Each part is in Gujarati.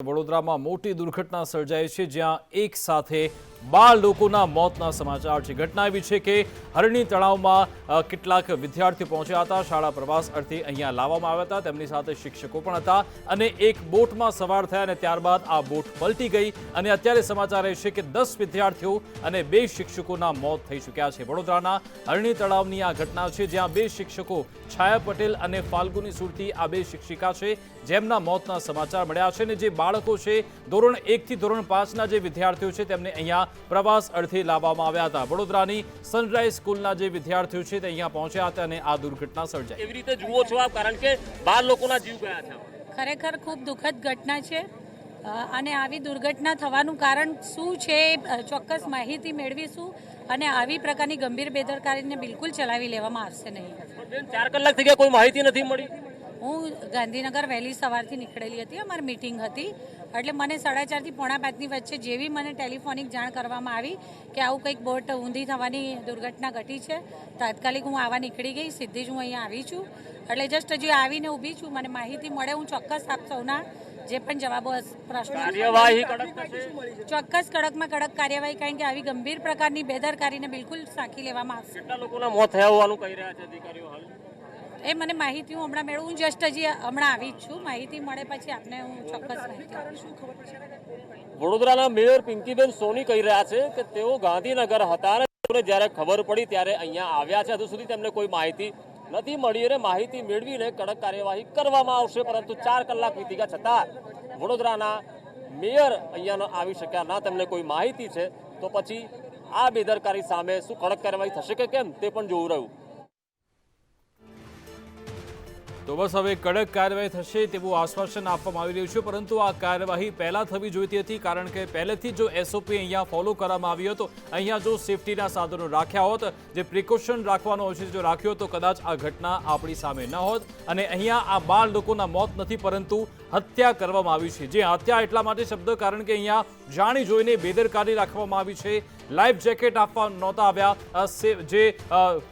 વડોદરામાં મોટી દુર્ઘટના સર્જાઈ છે જ્યાં એક સાથે 12 લોકોના મોતના સમાચાર છે। ઘટના એવી છે કે હરણી તળાવમાં કેટલાક વિદ્યાર્થીઓ પહોંચ્યા હતા, શાળા પ્રવાસ અર્થે અહીંયા લાવવામાં આવ્યા હતા, તેમની સાથે શિક્ષકો પણ હતા અને એક બોટમાં સવાર થયા અને ત્યારબાદ આ બોટ પલટી ગઈ અને અત્યારે સમાચાર એ છે કે 10 વિદ્યાર્થીઓ અને 2 શિક્ષકોના મોત થઈ ચૂક્યા છે। વડોદરાના હરણી તળાવની આ ઘટના છે જ્યાં 2 શિક્ષકો છાયા પટેલ અને ફાલ્ગુની સુરતી આ 2 શિક્ષિકા છે જેમના મોતના સમાચાર મળ્યા છે અને જે બાળકો છે ધોરણ 1 થી ધોરણ 5 ના જે વિદ્યાર્થીઓ છે તેમને અહીંયા પ્રવાસ અર્થે લાવવામાં આવ્યા હતા। વડોદરાની સનરાઈઝ સ્કૂલના જે વિદ્યાર્થીઓ છે તે અહીંયા પહોંચ્યા હતા અને આ દુર્ઘટના સર્જાઈ। કેવી રીતે જુઓ છો આપ, કારણ કે 12 લોકોના જીવ ગયા છે? ખરેખર ખૂબ દુઃખદ ઘટના છે અને આવી દુર્ઘટના થવાનું કારણ શું છે ચોક્કસ માહિતી મેળવીશું અને આવી પ્રકારની ગંભીર બેદરકારીને બિલકુલ ચલાવી લેવામાં આવશે નહીં। 4 કલાક થઈ ગયા, કોઈ માહિતી નથી મળી। હું ગાંધીનગર વહેલી સવારથી નીકળેલી હતી, અમારી મીટિંગ હતી, એટલે મને 4:30 થી 4:45ની વચ્ચે જેવી મને ટેલિફોનિક જાણ કરવામાં આવી કે આવું કંઈક બોટ ઊંધી થવાની દુર્ઘટના ઘટી છે, તાત્કાલિક હું આવા નીકળી ગઈ, સીધી જ હું અહીંયા આવી છું। એટલે જસ્ટ હજી આવીને ઊભી છું, મને માહિતી મળે હું ચોક્કસ આપ સૌના જે પણ જવાબો પ્રશ્નો ચોક્કસ કડકમાં કડક કાર્યવાહી, કારણ કે આવી ગંભીર પ્રકારની બેદરકારીને બિલકુલ સાંખી લેવામાં આવશે। કેટલા લોકોના મોત થયા હોવાનું કહી રહ્યા છે અધિકારીઓ હાલ? એ મને માહિતી હું હમણાં મેળવું, હું જસ્ટ હજી હમણાં આવી જ છું, માહિતી મળે પછી આપને હું ચોક્કસ માહિતી આપીશ। વડોદરાના મેયર પિંકીબેન સોની કહી રહ્યા છે કે તેઓ ગાંધીનગર હતા અને તેઓને જ્યારે ખબર પડી ત્યારે અહીંયા આવ્યા છે, હજુ સુધી તેમને કોઈ માહિતી નથી મળી અને માહિતી મેળવીને કડક કાર્યવાહી કરવામાં આવશે, પરંતુ 4 કલાક વીતી ગયા છતાં વડોદરાના મેયર અહીંયા આવી શક્યા ના, તેમને કોઈ માહિતી છે તો પછી આ બેદરકારી સામે શું કડક કાર્યવાહી થશે કે કેમ તે પણ જોવું રહ્યું। તો બસ હવે કડક કાર્યવાહી થશે તેવું આશ્વાસન આપવામાં આવી રહ્યું છે, પરંતુ આ કાર્યવાહી પહેલા થવી જોઈતી હતી, કારણ કે પહેલેથી જો SOP અહીંયા ફોલો કરવામાં આવ્યો હતો, અહીંયા જો સેફટીના સાધનો રાખ્યા હોત, જે પ્રિકોશન રાખવાનો હોય છે જો રાખ્યો તો કદાચ આ ઘટના આપણી સામે ન હોત અને અહીંયા આ 12 લોકોના મોત નથી પરંતુ હત્યા કરવામાં આવી છે। જે હત્યા એટલા માટે શબ્દ કારણ કે અહીંયા જાણી જોઈને બેદરકારી રાખવામાં આવી છે, લાઈફ જેકેટ આપવા નહોતા આવ્યા, જે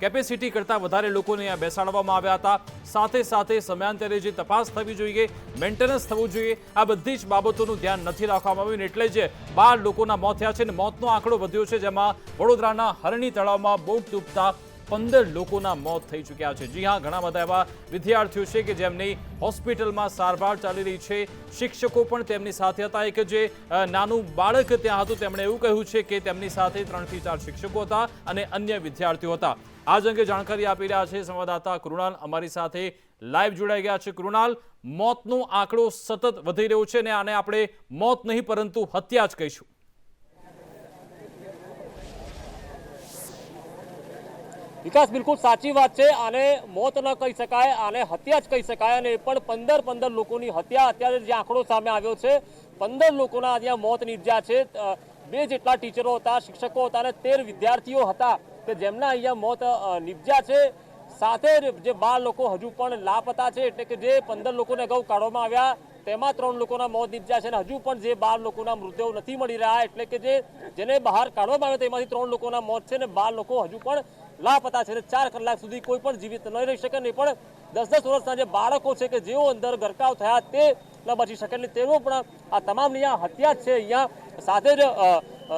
કેપેસિટી કરતાં વધારે લોકોને અહીંયા બેસાડવામાં આવ્યા હતા, સાથે સાથે સમયાંતરે જે તપાસ થવી જોઈએ, મેન્ટેનન્સ થવું જોઈએ, આ બધી જ બાબતોનું ધ્યાન નથી રાખવામાં આવ્યું એટલે જ 12 લોકોના મોત થયા છે અને મોતનો આંકડો વધ્યો છે, જેમાં વડોદરાના હરણી તળાવમાં બોટ ડૂબતા 15 લોકોના મોત થઈ ચૂક્યા છે। જી હા, ઘણા બધા એવા વિદ્યાર્થીઓ છે કે જેમની હોસ્પિટલમાં સારવાર ચાલી રહી છે, શિક્ષકો પણ તેમની સાથે હતા। એક જે નાનું બાળક ત્યાં હતું તેમણે એવું કહ્યું છે કે તેમની સાથે 3 થી 4 શિક્ષકો હતા અને અન્ય વિદ્યાર્થીઓ હતા। આ જ અંગે જાણકારી આપી રહ્યા છે સંવાદદાતા કૃણાલ અમારી સાથે લાઈવ જોડાઈ ગયા છે। કૃણાલ, મોતનો આંકડો સતત વધી રહ્યો છે અને આને આપણે મોત નહીં પરંતુ હત્યા જ કહીશું। વિકાસ, બિલકુલ સાચી વાત છે, આને મોત ન કહી શકાય, આને હત્યા જ કહી શકાય અને એ પણ 15 લોકોની હત્યા। અત્યારે જે આંકડો સામે આવ્યો છે 15 લોકોના ત્યાં મોત નીપજ્યા છે। 2 જેટલા ટીચરો હતા, શિક્ષકો હતા અને 13 વિદ્યાર્થીઓ હતા કે જેમના અહીંયા મોત નીપજ્યા છે। સાથે જે 12 લોકો હજુ પણ લાપતા છે, એટલે કે જે 15 લોકોને અગાઉ કાઢવામાં આવ્યા તેમાં 3 લોકોના મોત નીપજ્યા છે અને હજુ પણ જે 12 લોકોના મૃતદેહો નથી મળી રહ્યા, એટલે કે જેને બહાર કાઢવામાં આવ્યા તેમાંથી 3 લોકોના મોત છે અને 12 લોકો હજુ પણ લાપતા છે। 4 કલાક સુધી કોઈ પણ જીવિત ન રહી શકે, નહીં પણ 10-10 વર્ષના જે બાળકો છે કે જેઓ અંદર ગરકાવ થયા તે ન બચી શકે એટલે તેઓ પણ આ તમામની અહીંયા હત્યા જ છે। અહીંયા સાથે જ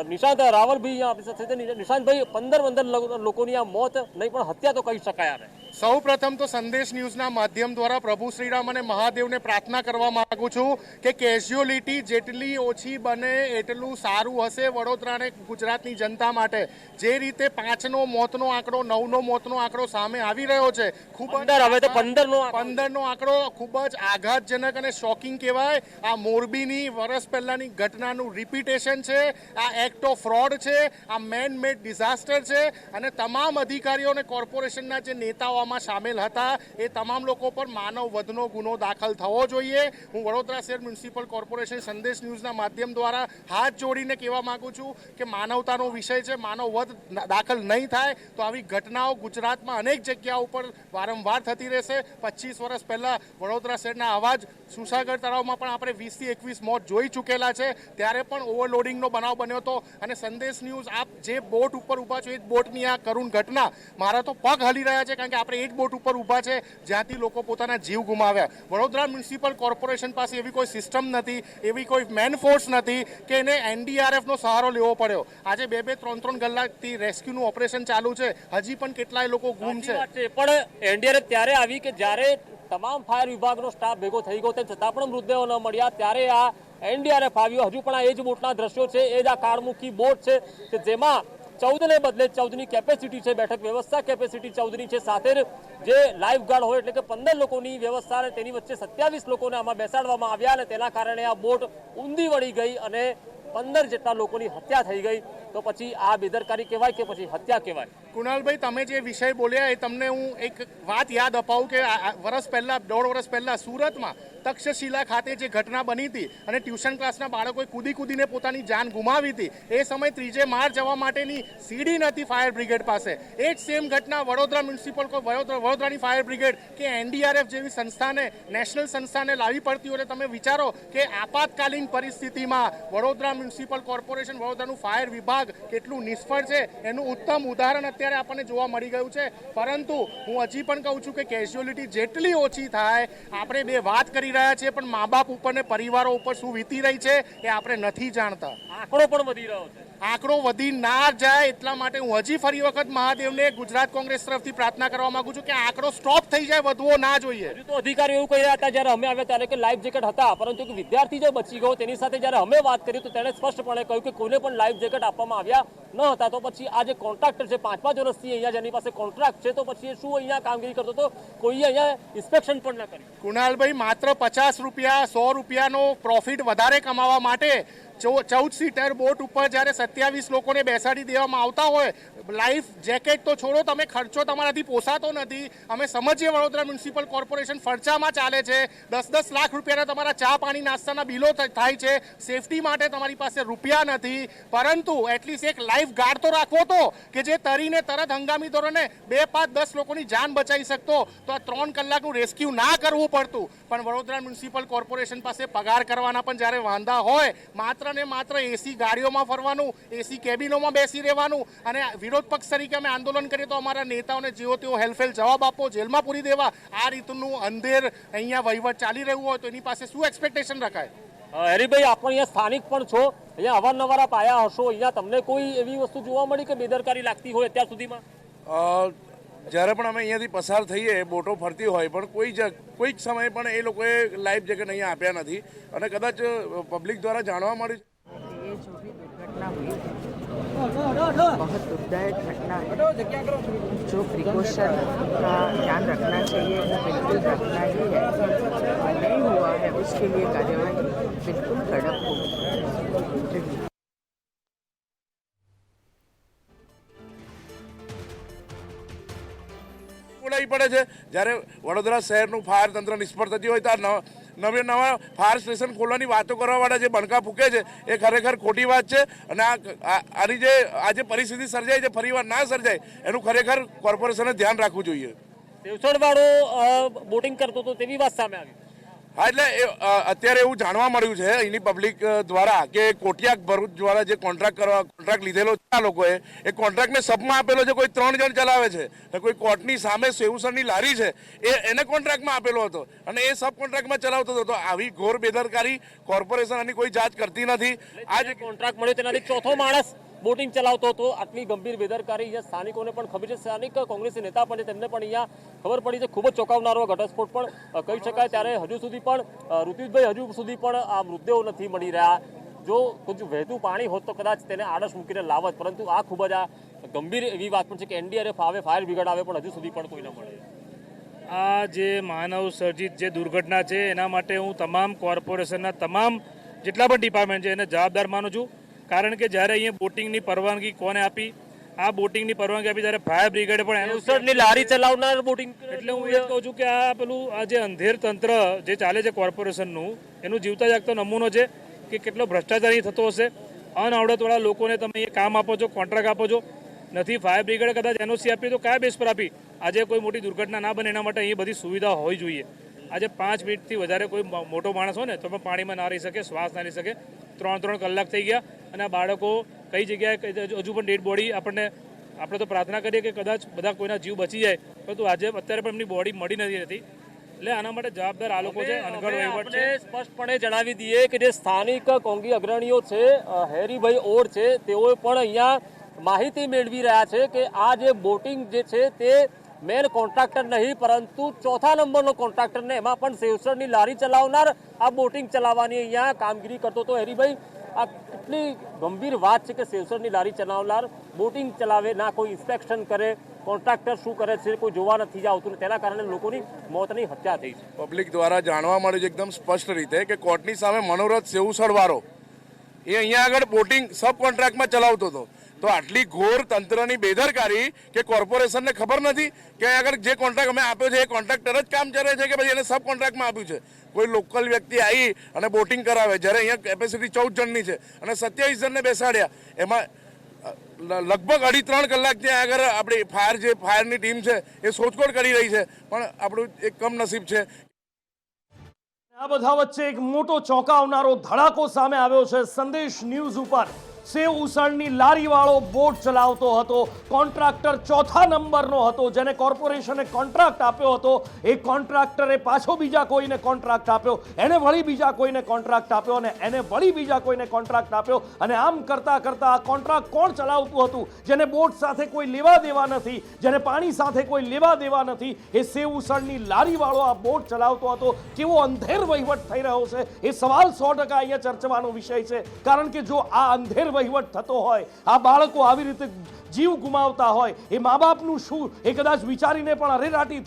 નિશાંત રાવલભાઈ આપણી સાથે, નિશાંતભાઈ 15 લોકોની આ મોત નહીં પણ હત્યા તો કહી શકાય આને। સૌ પ્રથમ તો સંદેશ ન્યૂઝના માધ્યમ દ્વારા પ્રભુ શ્રીરામ અને મહાદેવને પ્રાર્થના કરવા માંગુ છું કે કેઝ્યુઅલિટી જેટલી ઓછી બને એટલું સારું હશે વડોદરાને ગુજરાતની જનતા માટે। જે રીતે 5નો મોતનો આંકડો, 9નો મોતનો આંકડો સામે આવી રહ્યો છે, ખૂબ જ હવે તો 15નો આંકડો ખૂબ જ આઘાતજનક અને શોકિંગ કહેવાય। આ મોરબીની વર્ષ પહેલાની ઘટનાનું રિપીટેશન છે, આ એક્ટ ઓફ ફ્રોડ છે, આ મેન મેડ ડિઝાસ્ટર છે અને તમામ અધિકારીઓ અને કોર્પોરેશનના જે નેતાઓ આમાં સામેલ હતા એ તમામ લોકો પર માનવ વધનો ગુનો દાખલ થવો જોઈએ। હું વડોદરા શહેર મ્યુનિસિપલ કોર્પોરેશન સંદેશ ન્યૂઝના માધ્યમ દ્વારા હાથ જોડીને કહેવા માંગુ છું કે માનવતાનો વિષય છે, માનવ વધ દાખલ નહીં થાય તો આવી ઘટનાઓ ગુજરાતમાં અનેક જગ્યાઓ ઉપર વારંવાર થતી રહેશે। 25 વર્ષ પહેલાં વડોદરા શહેરના આવા જ સુસાગર તળાવમાં પણ આપણે 20 થી 21 મોત જોઈ ચૂકેલા છે, ત્યારે પણ ઓવરલોડિંગનો બનાવ બન્યો હતો અને સંદેશ ન્યૂઝ આપ જે બોટ ઉપર ઊભા છો એ જ બોટની આ કરુણ ઘટના, મારા તો પગ હલી રહ્યા છે, કારણ કે આપણે એ જ બોટ ઉપર ઊભા છે જ્યાંથી લોકો પોતાના જીવ ગુમાવ્યા. વડોદરા મ્યુનિસિપલ કોર્પોરેશન પાસે એવી કોઈ સિસ્ટમ નથી, એવી કોઈ મેન ફોર્સ નથી કે એને એનડીઆરએફનો સહારો લેવો પડ્યો. આજે 2-3 કલાકથી રેસ્ક્યુનું ઓપરેશન ચાલુ છે, હજી પણ કેટલાય લોકો ગુમ છે. પણ એનડીઆરએફ ત્યારે આવી કે જ્યારે તમામ ફાયર વિભાગનો સ્ટાફ ભેગો થઈ ગયો તેમ છતાં પણ મૃતદેહો ન મળ્યા. ત્યારે આ એનડીઆરએફ આવ્યો. હજુ પણ આ એ જ બોટના દ્રશ્યો છે, એ જ આ કાળમુખી બોટ છે કે જેમાં 14 ને બદલે 14ની કેપેસિટી છે, બેઠક વ્યવસ્થા કેપેસિટી 14ની છે. સાથે જે લાઈફ ગાર્ડ હોય એટલે કે 15 લોકોની વ્યવસ્થા અને તેની વચ્ચે 27 લોકોને આમાં બેસાડવામાં આવ્યા અને તેના કારણે આ બોટ ઊંધી વળી ગઈ અને 15 જેટલા લોકોની હત્યા થઈ ગઈ. તો પછી આ બેદરકારી કહેવાય કે પછી હત્યા કહેવાય? કુણાલભાઈ, તમે જે વિષય બોલ્યા એ તમને હું એક વાત યાદ અપાવું કે દોઢ વર્ષ પહેલા સુરતમાં તક્ષશિલા ખાતે જે ઘટના બની હતી અને ટ્યુશન ક્લાસના બાળકોએ કૂદીને પોતાની જાન ગુમાવી હતી, એ સમય ત્રીજે માળ જવા માટેની સીડી નથી ફાયર બ્રિગેડ પાસે. એ જ સેમ ઘટના વડોદરા વડોદરાની ફાયર બ્રિગેડ કે એનડીઆરએફ જેવી સંસ્થાને, નેશનલ સંસ્થાને લાવી પડતી હોય. તમે વિચારો કે આપાતકાલીન પરિસ્થિતિમાં વડોદરા મ્યુનિસિપલ કોર્પોરેશન, વડોદરાનું ફાયર વિભાગ કેટલું નિષ્ફળ છે એનું ઉત્તમ ઉદાહરણ અત્યારે આપણને જોવા મળી ગયું છે. પરંતુ હું હજી પણ કહું છું કે કેઝ્યુઅલિટી જેટલી ઓછી થાય, આપણે બે વાત કરી રહ્યા છીએ પણ મા બાપ ઉપર ને પરિવારો ઉપર શું વીતી રહી છે એ આપણે નથી જાણતા. આંકડો પણ વધી રહ્યો છે. આંકડો વધી ના જાય એટલા માટે હું હજી ફરી વખત મહાદેવને ગુજરાત કોંગ્રેસ તરફથી પ્રાર્થના કરવા માંગુ છું કે આંકડો સ્ટોપ થઈ જાય, વધવો ના જોઈએ. હજુ તો અધિકારીઓ એવું કહી રહ્યા હતા જ્યારે અમે આવ્યા ત્યારે કે લાઈફ જેકેટ હતા, પરંતુ એક વિદ્યાર્થી જે બચી ગયો તેની સાથે જ્યારે અમે વાત કરી તો તેણે સ્પષ્ટપણે કહ્યું કે કોઈને પણ લાઈફ જેકેટ આપવામાં આવ્યા ન હતા. તો પછી આ જે કોન્ટ્રાક્ટર છે 5 વર્ષથી અહીંયા જેની પાસે કોન્ટ્રાક્ટ છે, તો પછી એ શું અહીંયા કામગીરી કરતો હતો? કોઈએ અહીંયા ઇન્સ્પેક્શન પણ ન કર્યું. કુણાલભાઈ, માત્ર 50 રૂપિયા 100 રૂપિયાનો પ્રોફિટ વધારે કમાવા માટે 14 સીટર બોટ ઉપર જ્યારે 27 લોકોને બેસાડી દેવામાં આવતા હોય, લાઈફ જેકેટ તો છોડો, તમે ખર્ચો તમારાથી પોસાતો નથી. અમે સમજીએ વડોદરા મ્યુનિસિપલ કોર્પોરેશન ફરજામાં ચાલે છે, 10-10 લાખ રૂપિયાના તમારા ચા પાણી નાસ્તાના બિલો થાય છે, સેફટી માટે તમારી પાસે રૂપિયા નથી. પરંતુ એટલીસ્ટ એક લાઈફ ગાર્ડ તો રાખવો તો કે જે તરીને તરત હંગામી ધોરણે 2, 5, 10 લોકોની જાન બચાવી શકતો, તો આ 3 કલાકનું રેસ્ક્યુ ના કરવું પડતું. પણ વડોદરા મ્યુનિસિપલ કોર્પોરેશન પાસે પગાર કરવાના પણ જ્યારે વાંધા હોય, માત્ર ને માત્ર એસી ગાડીઓમાં ફરવાનું, એસી કેબિનોમાં બેસી રહેવાનું અને વિરોધ પક્ષ તરીકે અમે આંદોલન કરીએ તો અમારા નેતાઓને જેવો તેવો હેલફેલ જવાબ આપો, જેલમાં પૂરી દેવા, આ રીતનું અંધેર અહીંયા વહીવટ ચાલી રહ્યું હોય તો એની પાસે શું એક્સપેક્ટેશન રખાય? હરીભાઈ, આપ અહીંયા સ્થાનિક પણ છો, અહીંયા અવારનવાર આપ આયા હશો, અહીંયા તમને કોઈ એવી વસ્તુ જોવા મળી કે બેદરકારી લાગતી હોય અત્યાર સુધીમાં? જ્યારે પણ અમે અહીંયાથી પસાર થઈએ, બોટો ફરતી હોય, પણ કોઈ જ સમયે પણ એ લોકોએ લાઈફ જેકેટ અહીંયા આપ્યા નથી અને કદાચ પબ્લિક દ્વારા જાણવા મળ્યું. ये जो भी दुर्घटना हुई बहुत दुखदायक घटना है. जो प्रिकॉशन का ध्यान रखना चाहिए वो बिल्कुल रखना ही है. नहीं हुआ है उसके लिए कार्यवाही बिल्कुल कड़क होगी. પડે છે જ્યારે વડોદરા શહેરનું ફાયર તંત્ર નિષ્ફળ થતી હોય તો નવા ફાયર સ્ટેશન ખોલવાની વાતો કરવાવાળા જે બણકા ફૂકે છે એ ખરેખર ખોટી વાત છે. અને આની જે આજે પરિસ્થિતિ સર્જાય છે ફરીવાર ના સર્જાય એનું ખરેખર કોર્પોરેશને ધ્યાન રાખવું જોઈએ. દેવસરવાળો બોટિંગ કરતો હતો તેવી વાત સામે આવી. હા, એટલે અત્યારે એવું જાણવા મળ્યું છે અહીંની પબ્લિક દ્વારા કે કોટિયાક ભરૂચ દ્વારા જે કોન્ટ્રાક્ટ લીધેલો છે આ લોકોએ, એ કોન્ટ્રાક્ટને સબમાં આપેલો છે. કોઈ 3 જણ ચલાવે છે અને કોઈ કોર્ટની સામે સેવસરની લારી છે એને કોન્ટ્રાક્ટમાં આપેલો હતો અને એ સબ કોન્ટ્રાક્ટમાં ચલાવતો હતો. તો આવી ઘોર બેદરકારી કોર્પોરેશન આની કોઈ જાંચ કરતી નથી. આ જે કોન્ટ્રાક્ટ મળ્યો તેનાથી ચોથો માણસ બોટિંગ ચલાવતો હતો. આટલી ગંભીર બેદરકારી અહીંયા સ્થાનિકોને પણ ખબર છે, સ્થાનિક કોંગ્રેસી નેતા પણ છે, તેમને પણ અહીંયા ખબર પડી છે. ખૂબ જ ચોંકાવનારો ઘટસ્ફોટ પણ કહી શકાય. ત્યારે હજુ સુધી પણ ઋત્વિજભાઈ, હજુ સુધી પણ આ મૃતદેહો નથી મળી રહ્યા. જો કુછ વહેતું પાણી હોત તો કદાચ તેને આડસ મૂકીને લાવત, પરંતુ આ ખૂબ જ આ ગંભીર એવી વાત પણ છે કે એનડીઆરએફ આવે, ફાયર બ્રિગેડ આવે, પણ હજુ સુધી પણ કોઈ ન મળે. આ જે માનવ સર્જિત જે દુર્ઘટના છે એના માટે હું તમામ કોર્પોરેશનના તમામ જેટલા પણ ડિપાર્ટમેન્ટ છે એને જવાબદાર માનું છું. કારણ કે જ્યારે અહીંયા બોટિંગની પરવાનગી કોને આપી? આ બોટિંગની પરવાનગી આપી ત્યારે ફાયર બ્રિગેડે પણ દેવસરની લારી ચલાવનાર બોટિંગ. એટલે હું એ જ કહું છું કે આ આ જે અંધેર તંત્ર જે ચાલે છે કોર્પોરેશનનું, એનું જીવતા જાગતો નમૂનો છે કે કેટલો ભ્રષ્ટાચાર અહીં થતો હશે. અનઆવડતવાળા લોકોને તમે એ કામ આપો છો, કોન્ટ્રાક્ટ આપો છો. નથી ફાયર બ્રિગેડે કદાચ એનઓસી આપી તો કયા બેસ પર આપી? આજે કોઈ મોટી દુર્ઘટના ના બને એના માટે અહીં બધી સુવિધા હોવી જોઈએ. આજે 5 મિનિટથી વધારે કોઈ મોટો માણસ હોય ને તો પણ પાણીમાં ના રહી શકે, શ્વાસ ના લઈ શકે. 3 કલાક થઈ ગયા અને આ બાળકો કઈ જગ્યાએ હજુ પણ ડેડ બોડી આપણને આપણે તો પ્રાર્થના કરીએ કે કદાચ બધા કોઈના જીવ બચી જાય, પરંતુ અત્યારે પણ એમની બોડી મળી નથી રહેતી. એટલે આના માટે જવાબદાર આ લોકો છે, અનગઢ વહીવટ છે. સ્પષ્ટપણે જણાવી દઈએ કે જે સ્થાનિક કોંગી અગ્રણીઓ છે, હેરીભાઈ ઓડ છે, તેઓએ પણ અહીંયા માહિતી મેળવી રહ્યા છે કે આ જે બોટિંગ જે છે તે મેન કોન્ટ્રાક્ટર નહીં પરંતુ ચોથા નંબરનો કોન્ટ્રાક્ટર ને એમાં પણ સેવસરની લારી ચલાવનાર આ બોટિંગ ચલાવવાની અહીંયા કામગીરી કરતો હતો. હેરીભાઈ, આ કેટલી ગંભીર વાત છે કે સેવસરની લારી ચલાવનાર બોટિંગ ચલાવે, ના કોઈ ઇન્સ્પેક્શન કરે, કોન્ટ્રાક્ટર શું કરે છે કોઈ જોવા નથી આવતું, તેના કારણે લોકોની મોતની હત્યા થઈ છે. પબ્લિક દ્વારા જાણવા મળ્યું છે એકદમ સ્પષ્ટ રીતે કે કોર્ટની સામે મનોરથ સેવુસળવાળો એ અહીંયા આગળ બોટિંગ સબ કોન્ટ્રાક્ટમાં ચલાવતો હતો. તો આટલી ઘોર તંત્રની બેદરકારી કે કોર્પોરેશનને ખબર નથી કે આગળ જે કોન્ટ્રાક્ટ અમે આપ્યો છે એ કોન્ટ્રાક્ટર જ કામ કરે છે કે પછી એને સબ કોન્ટ્રાક્ટમાં આપ્યું છે. કોઈ લોકલ વ્યક્તિ આવી અને બોટિંગ કરાવે, જ્યારે અહીંયા કેપેસિટી 14 જણની છે અને 27 જણને બેસાડ્યા, એમાં લગભગ 2.5-3 કલાક ત્યાં આગળ આપણી ફાયરની ટીમ છે એ શોધખોળ કરી રહી છે, પણ આપણું એક કમનસીબ છે. આ બધા વચ્ચે એક મોટો ચોંકાવનારો ધડાકો સામે આવ્યો છે સંદેશ ન્યૂઝ ઉપર. સેવ ઉસળની લારીવાળો બોટ ચલાવતો હતો, કોન્ટ્રાક્ટર ચોથા નંબરનો હતો, જેને કોર્પોરેશને કોન્ટ્રાક્ટ આપ્યો હતો. એ કોન્ટ્રાક્ટરે પાછો બીજા કોઈને કોન્ટ્રાક્ટ આપ્યો, એને વળી બીજા કોઈને કોન્ટ્રાક્ટ આપ્યો અને એને વળી બીજા કોઈને કોન્ટ્રાક્ટ આપ્યો. અને આમ કરતા કરતા આ કોન્ટ્રાક્ટ કોણ ચલાવતું હતું? જેને બોટ સાથે કોઈ લેવા દેવા નથી, જેને પાણી સાથે કોઈ લેવા દેવા નથી, એ સેવ ઉસળની લારીવાળો આ બોટ ચલાવતો હતો. કેવો અંધેર વહીવટ થઈ રહ્યો છે એ સવાલ 100% અહીંયા ચર્ચવાનો વિષય છે. કારણ કે જો આ અંધેર વહીવટ થતો હોય, આ બાળકો આવી રીતે જીવ ગુમાવતા હોય, એ મા બાપનું શું એ કદાચ વિચારીને પણ અરેરાટી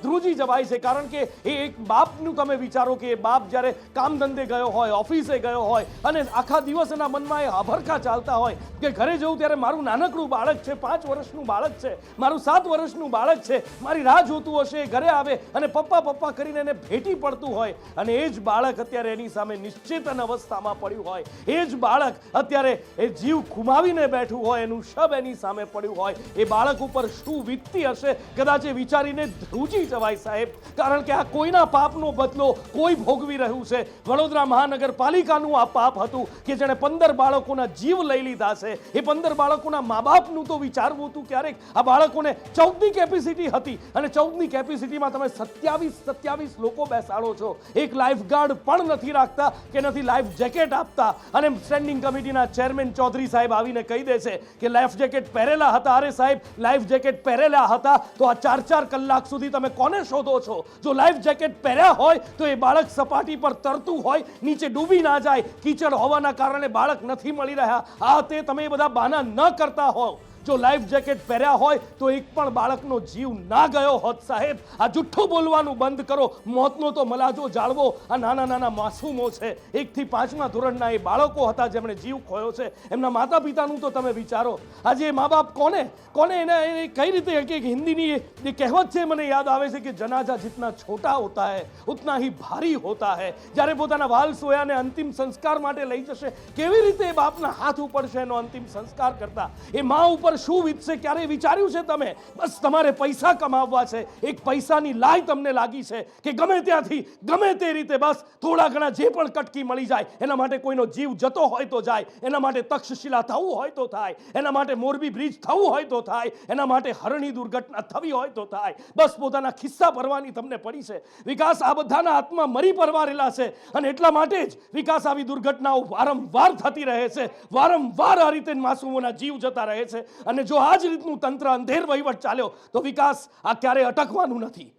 ધ્રુજી જવાય છે. કારણ કે એ એક બાપનું તમે વિચારો કે એ બાપ જ્યારે કામ ધંધે ગયો હોય, ઓફિસે ગયો હોય અને આખા દિવસ એના મનમાં એ હભરખા ચાલતા હોય કે ઘરે જવું ત્યારે મારું નાનકડું બાળક છે, 5 વર્ષનું બાળક છે, મારું 7 વર્ષનું બાળક છે, મારી રાહ જોતું હશે, ઘરે આવે અને પપ્પા પપ્પા કરીને એને ભેટી પડતું હોય. અને એ જ બાળક અત્યારે એની સામે નિશ્ચેતન અવસ્થામાં પડ્યું હોય, એ જ બાળક અત્યારે એ જીવ ગુમાવીને બેઠું હોય, એનું શબ એની સામે પડ્યું હોય, એ બાળક ઉપર શું વીતતી હશે કદાચ એ વિચારીને ધ્રુજી જવાય સાહેબ. કારણ કે આ કોઈના પાપનો બદલો કોઈ ભોગવી રહ્યું છે. વડોદરા મહાનગરપાલિકાનું આ પાપ હતું કે જેણે 15 બાળકોના જીવ લઈ લીધા છે. એ 15 બાળકોના મા બાપનું તો વિચારવું હતું ક્યારેક. આ બાળકોને 14ની કેપેસિટી હતી અને 14ની કેપેસિટીમાં તમે 27 લોકો બેસાડો છો. એક લાઈફગાર્ડ પણ નથી રાખતા કે નથી લાઈફ જેકેટ આપતા. અને સ્ટેન્ડિંગ કમિટીના ચેરમેન ચૌધરી સાહેબ આવીને કહી દે છે કે લાઈફ જેકેટ પહેરેલા હતા. અરે સાહેબ, લાઈફ જેકેટ પહેરેલા હતા તો આ 4 કલાક સુધી તમે કોને શોધો છો? જો લાઈફ જેકેટ પહેર્યા હોય તો એ બાળક સપાટી પર તરતું હોય, નીચે ડૂબી ના જાય. કીચડ હોવાના કારણે બાળક નથી મળી રહ્યા. આ તે તમે બધા બહાના ન કરતા હોવ. જો લાઈફ જેકેટ પહેર્યા હોય તો એક પણ બાળકનો જીવ ના ગયો હોત સાહેબ. આ જુઠ્ઠું બોલવાનું બંધ કરો. મોતનો તો મલાજો જાળવો. આ નાના નાના માસૂમો છે, 1 થી 5મા ધોરણના એ બાળકો હતા જેમણે જીવ ખોયો છે. એમના માતા પિતાનું તો તમે વિચારો. આજે મા બાપ કોને એને કઈ રીતે કે હિન્દીની એ કહેવત છે મને યાદ આવે છે કે જનાજા जितना छोटा होता है उतना ही भारी होता है. જ્યારે પોતાના વાલ સોયાને અંતિમ સંસ્કાર માટે લઈ જશે, કેવી રીતે બાપના હાથ ઉપડશે એનો અંતિમ સંસ્કાર કરતા? એ મા ઉપર શું વીતશે ક્યારે વિચાર્યું છે તમે? બસ તમારે પૈસા કમાવવા છે. એક પૈસાની લાય તમને લાગી છે કે ગમે ત્યાંથી ગમે તે રીતે બસ થોડા ઘણા જે પણ કટકી મળી જાય એના માટે કોઈનો જીવ જતો હોય તો જાય, એના માટે તક્ષશિલા થવું હોય તો થાય, એના માટે મોરબી બ્રિજ થવું હોય તો થાય, એના માટે હરણી દુર્ઘટના થવી હોય તો થાય. બસ પોતાના ખિસ્સા ભરવાની તમને પડી છે. વિકાસ આ બધાના હાથમાં મરી પરવારેલા છે અને એટલા માટે જ વિકાસ આવી દુર્ઘટનાઓ વારંવાર થતી રહે છે. વારંવાર આ રીતે માસૂમોના જીવ જતા રહે છે. અને જો આ જ રીતનું તંત્ર અંધેર વહીવટ ચાલ્યો તો વિકાસ આ ક્યારેય અટકવાનું નથી.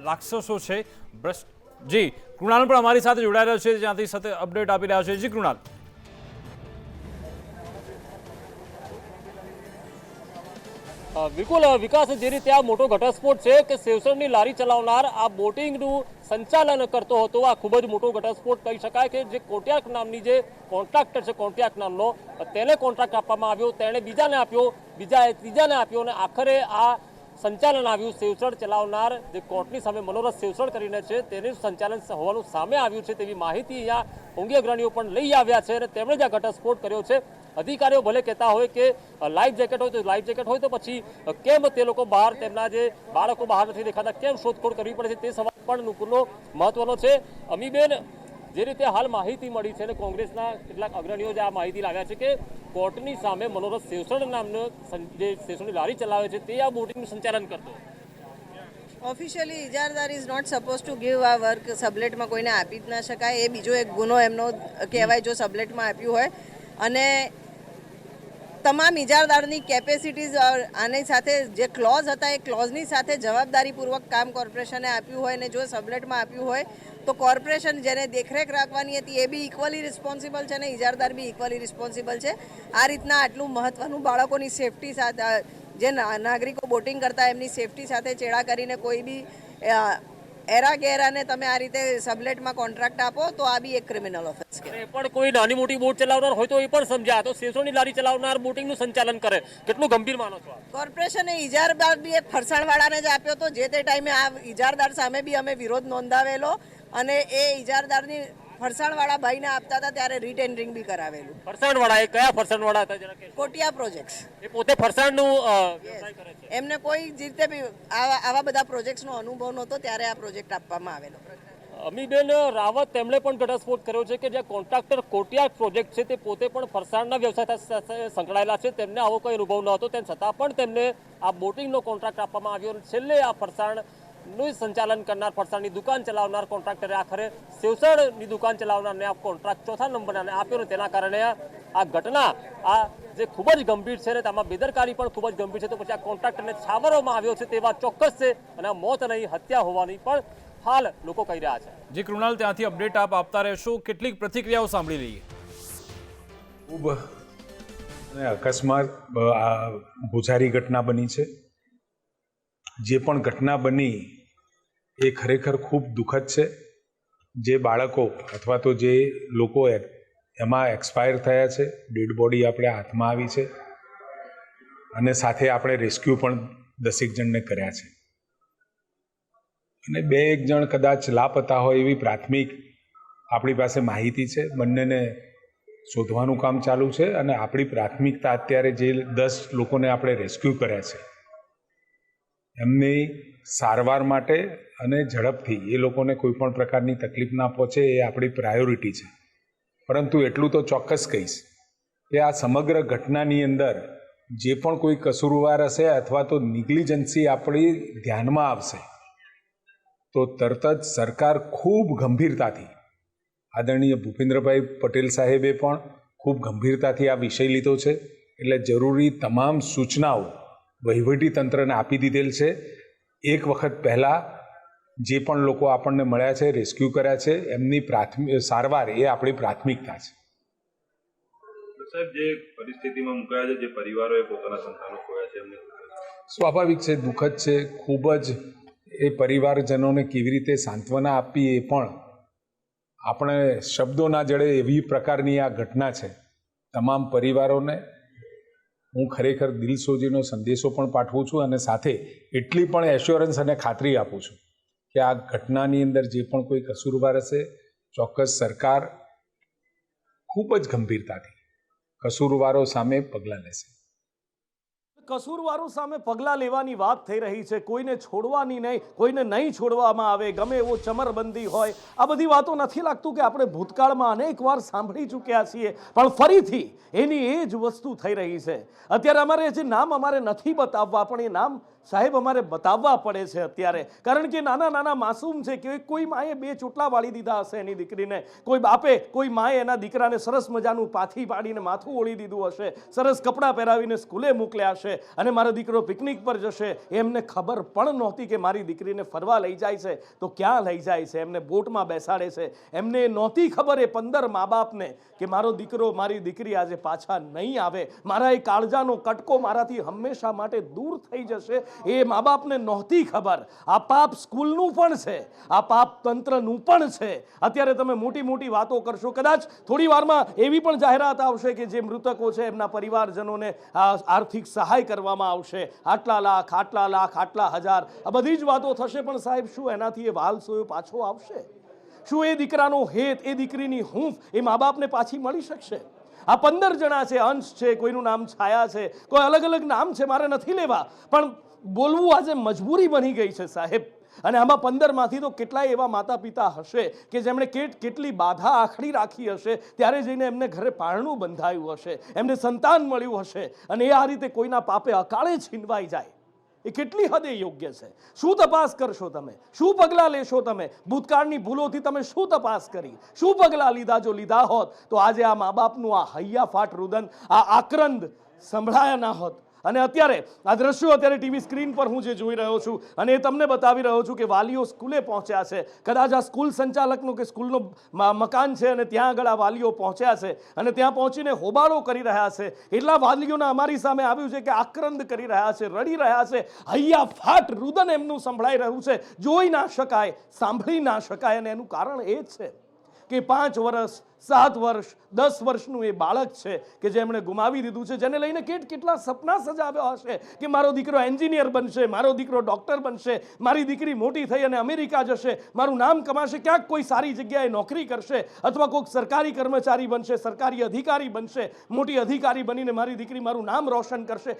રાક્ષસો છે જી. કૃણાલ પણ અમારી સાથે જોડાઈ રહ્યો છે, જ્યાંથી સાથે અપડેટ આપી રહ્યા છે. જી કૃણાલ. બિલકુલ વિકાસ, જે રીતે આ મોટો ઘટસ્ફોટ છે કે સેવસરની લારી ચલાવનાર આ બોટિંગનું સંચાલન કરતો હતો, આ ખૂબ જ મોટો ઘટસ્ફોટ કહી શકાય કે જે કોટ્યાક નામની જે કોન્ટ્રાક્ટર છે, કોન્ટ્યાક નામનો, તેને કોન્ટ્રાક્ટ આપવામાં આવ્યો, તેણે બીજાને આપ્યો, બીજાએ ત્રીજાને આપ્યો અને આખરે આ સંચાલન આવ્યું. સેવસર ચલાવનાર જે કોર્ટની સામે મનોરથ સેવસર કરીને છે તેનું સંચાલન હોવાનું સામે આવ્યું છે તેવી માહિતી અહીંયા કોંગી અગ્રણીઓ પણ લઈ આવ્યા છે અને તેમણે જ આ ઘટસ્ફોટ કર્યો છે. અધિકારીઓ ભલે કહેતા હોય કે લાઈફ જેકેટ હોય તો લાઈફ જેકેટ હોય તો પછી કેમ તે લોકો બહાર, તેમના જે બાળકો બહાર નથી દેખાતા, કેમ શોધખોળ કરવી પડે છે તે સવાલ પણ નુકુરનો મહત્વનો છે. અમીબેન, જે રીતે હાલ માહિતી મળી છે અને કોંગ્રેસના કેટલાક અગ્રણીઓ જે આ માહિતી લાવ્યા છે કે કોર્ટની સામે મનોરથ સેવસણ નામનો જે સેવસણની લારી ચલાવે છે તે આ બોટિંગનું સંચાલન કરતો. ઓફિશિયલી ઇજારદાર is not suppose to give આ વર્ક સબલેટમાં કોઈને આપી જ ના શકાય. એ બીજો એક ગુનો એમનો કહેવાય જો સબલેટમાં આપ્યું હોય. અને તમામ ઇજારદારની કેપેસિટીઝ આની સાથે જે ક્લોઝ હતા એ ક્લોઝની સાથે જવાબદારીપૂર્વક કામ કોર્પોરેશને આપ્યું હોય. અને જો સબલેટમાં આપ્યું હોય તો કોર્પોરેશન જેને દેખરેખ રાખવાની હતી એ બી ઇક્વલી રિસ્પોન્સિબલ છે અને ઇજારદાર બી ઇક્વલી રિસ્પોન્સિબલ છે. આ રીતના આટલું મહત્ત્વનું બાળકોની સેફટી સાથે જે નાગરિકો બોટિંગ કરતા એમની સેફટી સાથે ચેડા કરીને કોઈ બી એરા ગેરાને તમે આ રીતે સબલેટમાં કોન્ટ્રાક્ટ આપો તો આ બી એક ક્રિમિનલ ઓફેન્સ કહેવાય. પણ કોઈ નાની મોટી બોટ ચલાવનાર હોય તો એ પણ સમજ્યા, તો સેવસણની લારી ચલાવનાર બોટિંગનું સંચાલન કરે, કેટલું ગંભીર માનો છો? કોર્પોરેશને ઇજારદાર બી એક ફરસાણવાળાને જ આપ્યો તો જે તે ટાઈમે આ ઇજારદાર સામે બી અમે વિરોધ નોંધાવેલો અને એ ઇજારદારની ફરસાણવાળા ભાઈને આપતા હતા ત્યારે રીટેન્ડરિંગ બી કરાવેલું. ફરસાણવાળા એ કયા ફરસાણવાળા હતા જરા કહેશો? કોટિયા પ્રોજેક્ટ્સ. એ પોતે ફરસાણનું વ્યવસાય કરે છે. એમને કોઈ જ રીતે બી આવા બધા પ્રોજેક્ટ્સનો અનુભવ નહોતો ત્યારે આ પ્રોજેક્ટ આપવામાં આવેલો. અમીબેન રાવત તેમણે પણ ઘટસ્ફોટ કર્યો છે કે જે કોન્ટ્રાક્ટર કોટિયા પ્રોજેક્ટ છે તે પોતે પણ ફરસાણના વ્યવસાય સાથે સંકળાયેલા છે. તેમને આવો કોઈ અનુભવ ન હતો, તેમ છતાં પણ તેમને આ બોટિંગનો કોન્ટ્રાક્ટ આપવામાં આવ્યો. છેલ્લે આ ફરસાણનું સંચાલન કરનાર, ફરસાણની દુકાન ચલાવનાર કોન્ટ્રાક્ટરે આખરે સેવસણની દુકાન ચલાવનારને આ કોન્ટ્રાક્ટ ચોથા નંબરને આપ્યો ને તેના કારણે આ ઘટના આ જે ખૂબ જ ગંભીર છે ને તેમાં બેદરકારી પણ ખૂબ જ ગંભીર છે. તો પછી આ કોન્ટ્રાક્ટરને છાવરવામાં આવ્યો છે તે વાત ચોક્કસ છે અને આ મોત નહીં હત્યા હોવાની પણ હાલ લોકો કહી રહ્યા છે. જે કૃણાલ, ત્યાંથી અપડેટ આપ આપતા રહેશો. કેટલીક પ્રતિક્રિયાઓ સાંભળી લઈએ. ખૂબ અને અકસ્માત ગોઝારી ઘટના બની છે. જે પણ ઘટના બની એ ખરેખર ખૂબ દુઃખદ છે. જે બાળકો અથવા તો જે લોકો એમાં એક્સપાયર થયા છે, ડેડ બોડી આપણે હાથમાં આવી છે અને સાથે આપણે રેસ્ક્યુ પણ 10 જણને કર્યા છે અને 2-1 જણ કદાચ લાપતા હોય એવી પ્રાથમિક આપણી પાસે માહિતી છે. બંનેને શોધવાનું કામ ચાલુ છે અને આપણી પ્રાથમિકતા અત્યારે જે 10 લોકોને આપણે રેસ્ક્યુ કર્યા છે એમની સારવાર માટે અને ઝડપથી એ લોકોને કોઈ પણ પ્રકારની તકલીફ ના પહોંચે એ આપણી પ્રાયોરિટી છે. પરંતુ એટલું તો ચોક્કસ કહીશ કે આ સમગ્ર ઘટનાની અંદર જે પણ કોઈ કસૂરવાર હશે અથવા તો નિગ્લિજન્સી આપણી ધ્યાનમાં આવશે તો તરત જ સરકાર ખૂબ ગંભીરતાથી, આદરણીય ભૂપેન્દ્રભાઈ પટેલ સાહેબે પણ ખૂબ ગંભીરતાથી આ વિષય લીધો છે. એટલે જરૂરી તમામ સૂચનાઓ વહીવટી તંત્રને આપી દીધેલ છે. એક વખત પહેલાં જે પણ લોકો આપણને મળ્યા છે, રેસ્ક્યુ કર્યા છે, એમની સારવાર એ આપણી પ્રાથમિકતા છે. સાહેબ, જે પરિસ્થિતિમાં મુકાયા છે, જે પરિવારોએ પોતાના સંતાનો ખોયા છે, એમને સ્વાભાવિક છે, દુઃખદ છે ખૂબ જ. એ પરિવારજનોને કેવી રીતે સાંત્વના આપી એ પણ આપણે શબ્દો ના જડે એવી પ્રકારની આ ઘટના છે. તમામ પરિવારોને હું ખરેખર દિલસોજીનો સંદેશો પણ પાઠવું છું અને સાથે એટલી પણ એશ્યોરન્સ અને ખાતરી આપું છું કે આ ઘટનાની અંદર જે પણ કોઈ કસૂરવાર હશે ચોક્કસ સરકાર ખૂબ જ ગંભીરતાથી કસૂરવારો સામે પગલાં લેશે. કસૂરવારો સામે પગલાં લેવાની વાત થઈ રહી છે. કોઈને છોડવાની નહીં, કોઈને નહીં છોડવામાં આવે, ગમે એવો ચમરબંધી હોય, આ બધી વાતો નથી લાગતું કે આપણે ભૂતકાળમાં અનેક વાર સાંભળી ચૂક્યા છીએ, પણ ફરીથી એની એ જ વસ્તુ થઈ રહી છે. અત્યારે અમારે જે નામ અમારે નથી બતાવવા, પણ એ નામ સાહેબ અમારે બતાવવા પડે છે અત્યારે, કારણ કે નાના નાના માસૂમ છે કે કોઈ માએ 2 ચોટલા વાળી દીધા હશે એની દીકરીને, કોઈ બાપે, કોઈ માએ એના દીકરાને સરસ મજાનું પાથી પાડીને માથું ઓળી દીધું હશે, સરસ કપડાં પહેરાવીને સ્કૂલે મોકલ્યા હશે અને મારો દીકરો પિકનિક પર જશે. એમને ખબર પણ નહોતી કે મારી દીકરીને ફરવા લઈ જાય છે તો ક્યાં લઈ જાય છે, એમને બોટમાં બેસાડે છે. એમને નહોતી ખબર એ 15 મા બાપને કે મારો દીકરો, મારી દીકરી આજે પાછા નહીં આવે, મારા એ કાળજાનો કટકો મારાથી હંમેશા માટે દૂર થઈ જશે. એ મા બાપને નહોતી ખબર. આ પાપ સ્કૂલનું પણ છે, આ પાપ તંત્રનું પણ છે. અત્યારે તમે મોટી મોટી વાતો કરશો, કદાચ થોડી વારમાં એવી પણ જાહેરાત આવશે કે જે મૃતકો છે એમના પરિવારજનોને આર્થિક સહાય કરવામાં આવશે, આટલા લાખ, આટલા લાખ, આટલા હજાર, આ બધી જ વાતો થશે. પણ સાહેબ, શું એનાથી એ વાલ સોયો પાછો આવશે? શું એ દીકરાનો હેત, એ દીકરીની હૂંફ એ મા બાપને પાછી મળી શકશે? આ 15 જણા છે, અંશ છે, કોઈનું નામ છાયા છે, કોઈ અલગ અલગ નામ છે, મારે નથી લેવા, પણ બોલવું આજે મજબૂરી બની ગઈ છે સાહેબ. અને આમાં 15માંથી તો કેટલાય એવા માતા પિતા હશે કે જેમણે કેટલી બાધા આખડી રાખી હશે, ત્યારે જઈને એમને ઘરે પારણું બંધાયું હશે, એમને સંતાન મળ્યું હશે, અને એ આ રીતે કોઈના પાપે અકાળે છીનવાઈ જાય, એ કેટલી હદે યોગ્ય છે? શું તપાસ કરશો તમે? શું પગલાં લેશો તમે? ભૂતકાળની ભૂલોથી તમે શું તપાસ કરી? શું પગલાં લીધા? જો લીધા હોત તો આજે આ મા બાપનું આ હૈયાફાટ રુદન, આ આક્રંદ સંભળાયા ના હોત. અને અત્યારે આ દ્રશ્યો અત્યારે ટીવી સ્ક્રીન પર હું જે જોઈ રહ્યો છું અને એ તમને બતાવી રહ્યો છું કે વાલીઓ સ્કૂલે પહોંચ્યા છે. કદાચ આ સ્કૂલ સંચાલકનું કે સ્કૂલનું મકાન છે અને ત્યાં આગળ આ વાલીઓ પહોંચ્યા છે અને ત્યાં પહોંચીને હોબાળો કરી રહ્યા છે. એટલા વાલીઓના અમારી સામે આવ્યું છે કે આક્રંદ કરી રહ્યા છે, રડી રહ્યા છે, હૈયાફાટ રુદન એમનું સંભળાઈ રહ્યું છે. જોઈ ના શકાય, સાંભળી ના શકાય. અને એનું કારણ એ જ છે કે 5 વર્ષ, 7 વર્ષ, 10 વર્ષનું એ બાળક છે કે જેમણે ગુમાવી દીધું છે, જેને લઈને કેટલા સપના સજાવ્યા હશે કે મારો દીકરો એન્જિનિયર બનશે, મારો દીકરો ડૉક્ટર બનશે, મારી દીકરી મોટી થઈ અને અમેરિકા જશે, મારું નામ કમાશે, ક્યાંક કોઈ સારી જગ્યાએ નોકરી કરશે, અથવા કોઈક સરકારી કર્મચારી બનશે, સરકારી અધિકારી બનશે, મોટી અધિકારી બનીને મારી દીકરી મારું નામ રોશન કરશે.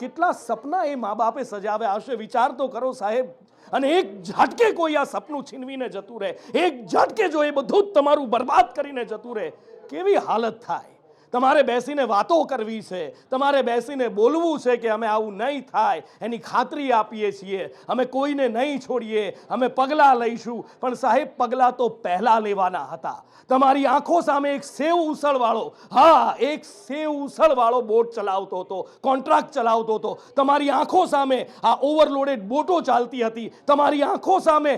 કેટલા સપના એ મા બાપે સજાવ્યા હશે, વિચાર તો કરો સાહેબ. અને એક ઝાટકે કોઈ આ સપનું છીનવીને જતું રહે, એક ઝાટકે જો એ બધું જ તમારું બરબાદ કરીને જતું રહે, કેવી હાલત થાય? તમારે બેસીને વાતો કરવી છે, તમારે બેસીને બોલવું છે કે અમે આવું નહીં થાય એની ખાતરી આપીએ છીએ, અમે કોઈને નહીં છોડીએ, અમે પગલાં લઈશું. પણ સાહેબ, પગલાં તો પહેલાં લેવાના હતા. તમારી આંખો સામે એક સેવ ઉસળવાળો, હા, એક સેવ ઉસળવાળો બોટ ચલાવતો હતો, કોન્ટ્રાક્ટ ચલાવતો હતો. તમારી આંખો સામે આ ઓવરલોડેડ બોટો ચાલતી હતી. તમારી આંખો સામે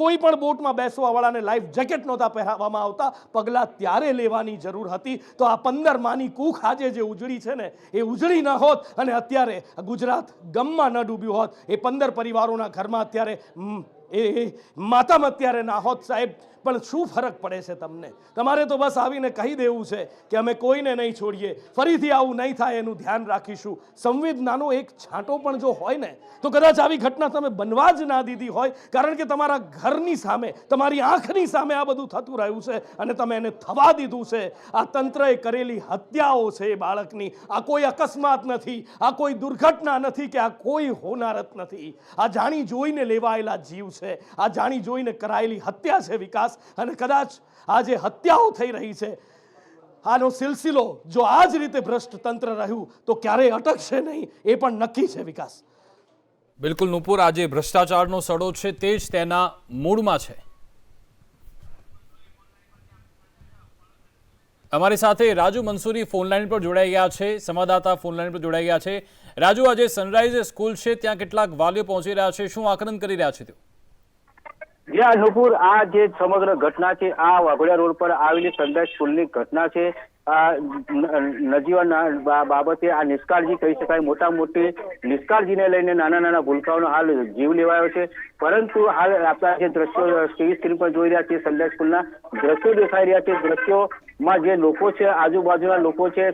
કોઈ પણ બોટમાં બેસવાવાળાને લાઈફ જેકેટ નહોતા પહેરાવવામાં આવતા. પગલાં ત્યારે લેવાની જરૂર હતી. તો આ 15 માની કૂખ આજે જે ઉજળી છે ને, એ ઉજળી ન હોત અને અત્યારે ગુજરાત ગમમાં ન ડૂબ્યું હોત, એ 15 પરિવારોના ઘરમાં અત્યારે એ માતમ અત્યારે ના હોત સાહેબ. પણ શું ફરક પડે છે તમને? તમારે તો બસ આવીને કહી દેવું છે કે અમે કોઈને નહીં છોડીએ, ફરીથી આવું નહીં થાય એનું ધ્યાન રાખીશું. સંવેદનાનો એક છાંટો પણ જો હોય ને તો કદાચ આવી ઘટના તમે બનવા જ ના દીધી હોય, કારણ કે તમારા ઘરની સામે, તમારી આંખની સામે આ બધું થતું રહ્યું છે અને તમે એને થવા દીધું છે. આ તંત્રએ કરેલી હત્યાઓ છે એ બાળકની. આ કોઈ અકસ્માત નથી, આ કોઈ દુર્ઘટના નથી કે આ કોઈ હોનારત નથી. આ જાણી જોઈને લેવાયેલા જીવ છે, આ જાણી જોઈને કરાયેલી હત્યા છે વિકાસ. અને કદાચ આ જે હત્યાઓ થઈ રહી છે, આનો સિલસિલો જો આ જ રીતે ભ્રષ્ટ તંત્ર રહ્યું તો ક્યારેય અટકશે નહીં, એ પણ નક્કી છે વિકાસ. બિલકુલ નુપુર, આજે ભ્રષ્ટાચારનો સડો છે તે જ તેના મૂળમાં છે. અમારી સાથે રાજુ મંસૂરી ફોનલાઈન પર જોડાઈ ગયા છે, સંવાદદાતા ફોનલાઈન પર જોડાઈ ગયા છે. રાજુ, આજે સનરાઈઝ સ્કૂલ છે ત્યાં કેટલાક વાલીઓ પહોંચી રહ્યા છે, શું આકલન કરી રહ્યા છે તેઓ? જી નુપુર, આ જે સમગ્ર ઘટના છે આ વાઘોડિયા રોડ પર આવેલી સનરાઈઝ સ્કૂલની ઘટના છે. નજીવા બાબતે આ નિષ્કાળજી કહી શકાય. મોટી નિષ્કાળજીને લઈને નાના ભૂલકાઓનો હાલ જીવ લેવાયો છે. પરંતુ હાલ આપણા જે દ્રશ્યો ટીવી સ્ક્રીન પર જોઈ રહ્યા છીએ, સનરાઈઝ સ્કૂલના દ્રશ્યો દેખાઈ રહ્યા છે. દ્રશ્યોમાં જે લોકો છે, આજુબાજુના લોકો છે,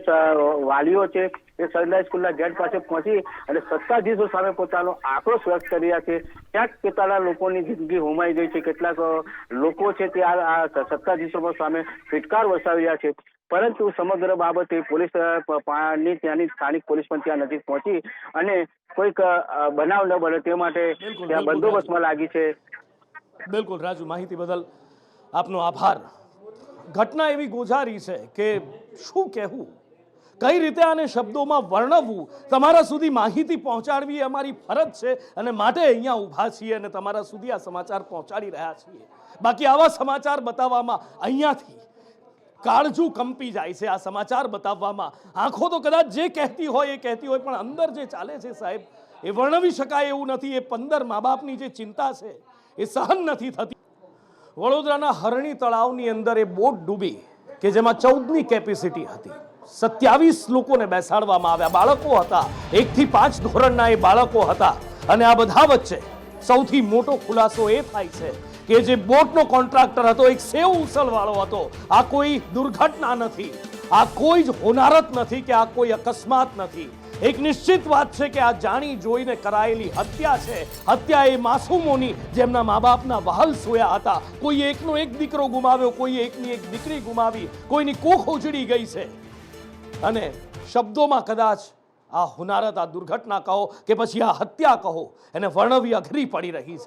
વાલીઓ છે, એ સનરાઈઝ સ્કૂલના ગેટ પાસે પહોંચી અને સત્તાધીશો સામે પોતાનો આક્રોશ વ્યક્ત કરી રહ્યા છે. ક્યાંક કેટલા લોકોની જિંદગી હોમાઈ ગઈ છે, કેટલાક લોકો છે તે આ સત્તાધીશો સામે ફિટકાર વરસાવી રહ્યા છે. પરંતુ સમગ્ર બાબતે પોલીસ ત્યાંની સ્થાનિક પોલીસ પણ ત્યાં નજીક પહોંચી અને કોઈક બનાવ ન બને તે માટે ત્યાં બંદોબસ્તમાં લાગી છે. બિલકુલ રાજુ, માહિતી બદલ આપનો આભાર. ઘટના એવી ગોઝારી છે કે શું કહેવું, કઈ રીતે આને શબ્દોમાં વર્ણવવું. તમારા સુધી માહિતી પહોંચાડવી એ અમારી ફરજ છે અને માટે અહીંયા ઊભા છીએ અને તમારા સુધી આ સમાચાર પહોંચાડી રહ્યા છીએ. બાકી આવા સમાચાર બતાવવામાં અહીંયાથી કાળજું કંપી જાય છે. આ સમાચાર બતાવવામાં આંખો તો કદાચ જે કહેતી હોય એ કહેતી હોય, પણ અંદર જે ચાલે છે સાહેબ, એ વર્ણવી શકાય એવું નથી. એ 15 મા બાપની જે ચિંતા છે એ સહન નથી થતી. વડોદરાના હરણી તળાવની અંદર એ બોટ ડૂબી કે જેમાં 14ની કેપેસિટી હતી. 27 લોકોને બેસાડવામાં આવ્યા. બાળકો હતા, 1 થી 5 ધોરણના એ બાળકો હતા. અને આ બધા વચ્ચે સૌથી મોટો ખુલાસો એ થાય છે કે જે બોટનો કોન્ટ્રાક્ટર હતો એક સેવ ઉસળવાળો હતો. આ કોઈ દુર્ઘટના નથી, આ કોઈ જ હોનારત નથી કે આ કોઈ અકસ્માત નથી. એક નિશ્ચિત વાત છે કે આ જાણી જોઈને કરાયેલી હત્યા છે. હત્યા એ માસૂમોની જેમના મા બાપના વહાલ સોયા હતા. કોઈ એકનો એક દીકરો ગુમાવ્યો, કોઈ એકની એક દીકરી ગુમાવી, કોઈની કૂખ ઉજળી ગઈ છે. અને શબ્દોમાં કદાચ આ હોનારત, આ દુર્ઘટના કહો કે પછી આ હત્યા કહો, એને વર્ણવી અઘરી પડી રહી છે.